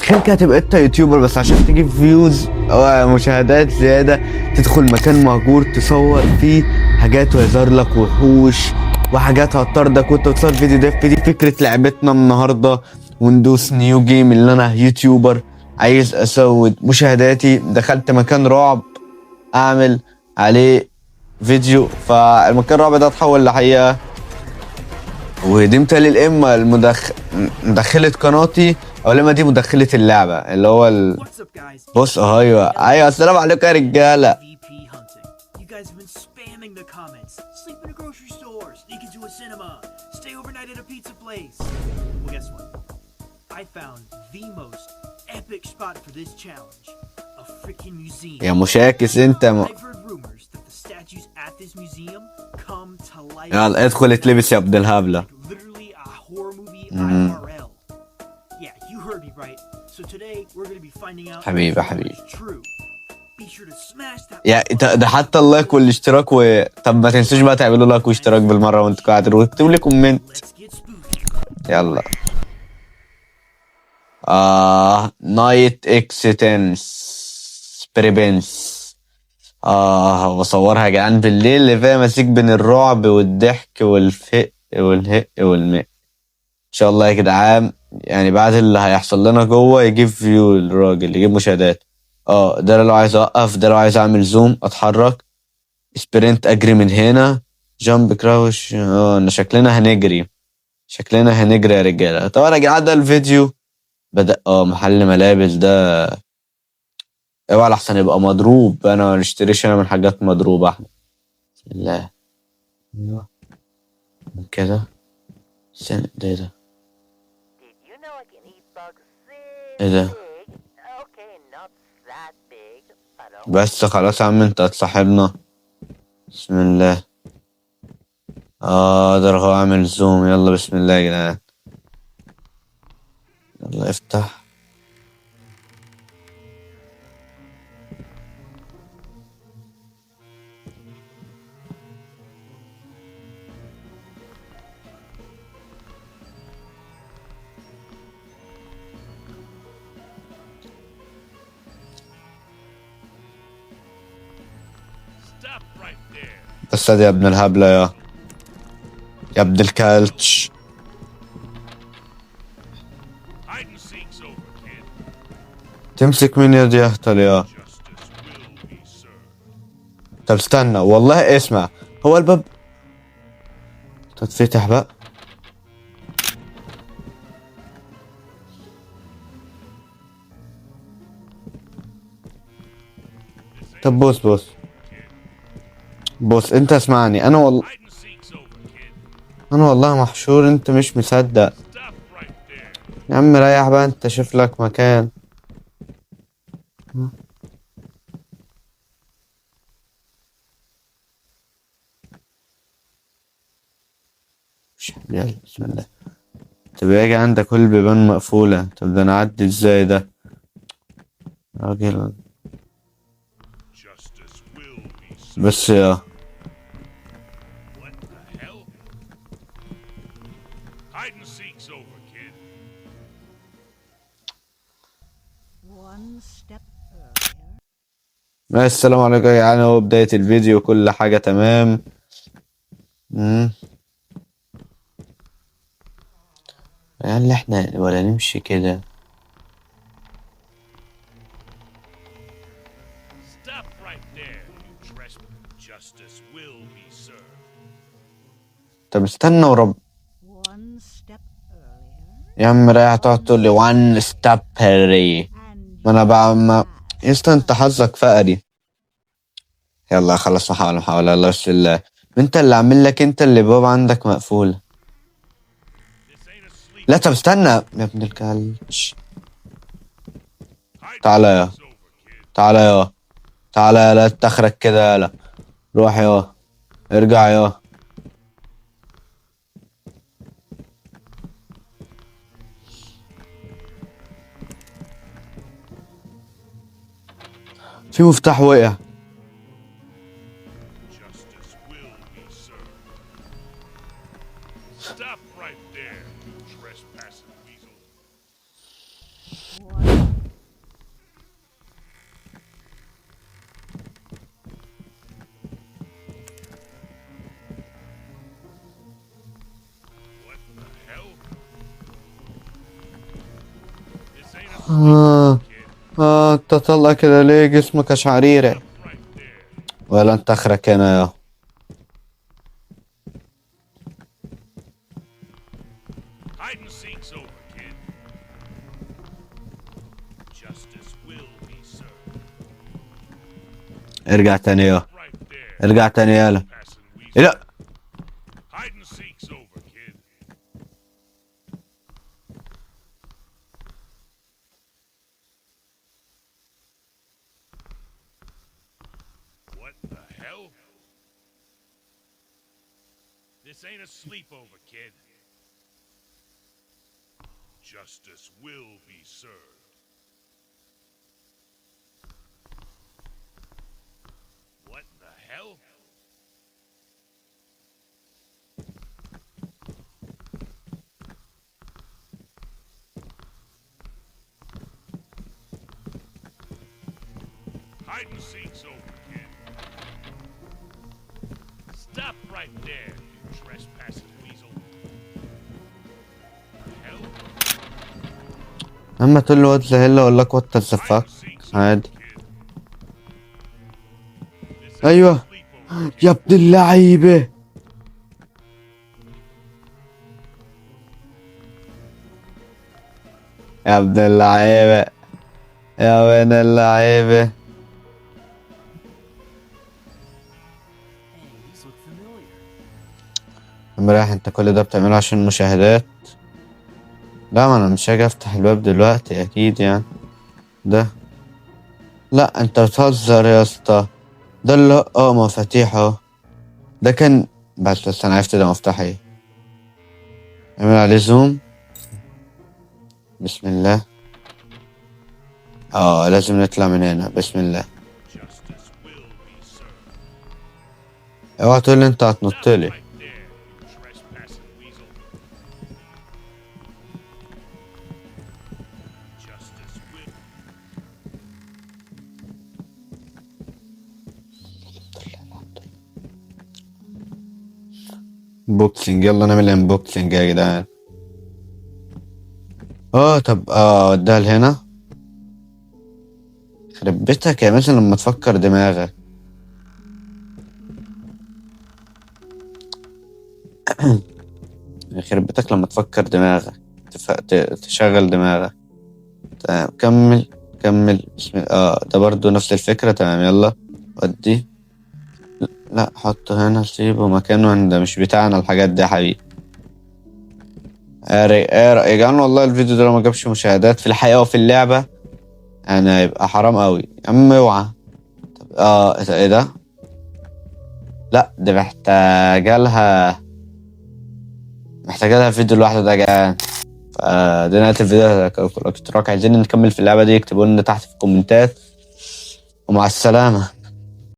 تخيل كده تبقى انت يوتيوبر بس عشان تجيب فيوز او مشاهدات زيادة تدخل مكان مهجور تصور فيه حاجات ويظهر لك وحوش وحاجات هتطردك وانت بتصور فيديو. ده دي فكرة لعبتنا النهاردة، وندوس نيو جيم. اللي انا يوتيوبر عايز اسود مشاهداتي، دخلت مكان رعب اعمل عليه فيديو، فالمكان الرعب ده اتحول لحقيقة. ودي مثال الإما مدخلة قناتي، أو لما دي مدخلة اللعبة اللي هو بص أيوه السلام عليكم يا رجالة. يا مشاكس انت يلا ادخل اتلبس يا ابن الهبلة. حبيبي يا ده حتى اللايك والاشتراك طب ما تنسوش بقى تعملوا لايك واشتراك بالمرة وانتوا قاعدين، واكتبوا لي كومنت. يلا نايت اكستنس بريبنس. بصورها يا جدعان بالليل اللي فيها مزيج بين الرعب والضحك والفق والهق والماء. ان شاء الله يا جدعان، يعني بعد اللي هيحصل لنا جوه يجيب فيو الراجل، يجيب مشاهدات. ده لو عايز اوقف، ده لو عايز اعمل زوم اتحرك، سبرنت اجري من هنا، جامب كراوش. انا شكلنا هنجري يا رجاله. طبعا يا جدعان ده الفيديو بدأ محل ملابس ده، اوعى لحسن يبقى مضروب. انا ما نشتريش انا من حاجات مضروبه احنا. بسم الله. ايوه كده. ده ايه ده؟ ايه ده؟ بس خلاص يا عم انت هتصاحبنا. بسم الله. اقدر هو اعمل زوم. يلا بسم الله يا جدعان. يلا افتح. بس يا ابن الهبلة يا ابن الكالتش. تمسك مين يا دي اهتل يا. طب استنى والله اسمع، هو الباب تتفتح بقى. طب بص انت اسمعني. انا والله محشور، انت مش مصدق يا عم. ريح بقى انت، شوف لك مكان. يلا بسم الله. طب يجي عندك كل البيبان مقفولة. طب ده انا اعدي ازاي ده راجل؟ بس يا السلام عليكم يا جدعان. هو بداية الفيديو كل حاجة تمام. يعني احنا ولا نمشي كده. طب استنى ورب يا عم ريح. تقعد تقول لي وان ستيب هيري، ما انا بقى ما انت حظك فقري. يلا خلاص محاولة الله بسم الله. انت اللي عامل لك، انت اللي باب عندك مقفول. لا طب استنى يا ابن الكلش. تعالى يا لا تخرج كده. يلا روح يا ارجع يا. في مفتاح وقع. آه. انت طلع كده ليه؟ جسمك اشعريري. ولا انت اخرك هنا يا. Hide and seek's over, kid. Justice will be served. ارجع تاني يا. Stop right there. ارجع تاني يالا. Passing weasel. لا. Hide and seek's over, kid. What the hell? This ain't a sleepover, kid. Justice will be served. What the hell? Hide and seek's over, kid. Stop right there, you trespassing weasel. Hell? اما تقول له واد زهيلا اقول لك وات الزفاك. Hide and seek's over, عادي. kid. This ain't ايوه. a sleepover, يا ابن اللعيبه. يا ابن اللعيبه. يا ابن اللعيبه. امبارح انت كل ده بتعمله عشان مشاهدات؟ لا، ما انا مش هاجي افتح الباب دلوقتي اكيد يعني. ده. لا انت بتهزر يا اسطى. ده اللي مفاتيحه. ده كان. بس انا عرفت ده مفتاح ايه. اعمل عليه زوم. بسم الله. لازم نطلع من هنا. بسم الله. justice will be served. اوعى تقول لي انت هتنط لي. Right there, you trespassing weasel. Justice will. بوكسنج. يلا نعمل انبوكسنج يا جدعان. طب وديها لهنا. يخرب بيتك يا مثلا لما تفكر دماغك. يخرب بيتك لما تفكر دماغك. تشغل دماغك. تمام. كمل. كمل. بسم الله. ده برضو نفس الفكرة. تمام. يلا ودي. لا حطه هنا. سيبه مكانه. ده مش بتاعنا الحاجات دي يا حبيبي. يا جدعان والله الفيديو ده لو ما جابش مشاهدات في الحقيقة وفي اللعبة يعني هيبقى حرام قوي يا عم. اوعى. طب ايه ده؟ لا دي محتاجة لها فيديو لوحده ده يا جدعان. دي نهاية الفيديو. لو كنتوا عايزين نكمل في اللعبة دي اكتبوا لنا تحت في الكومنتات. ومع السلامة.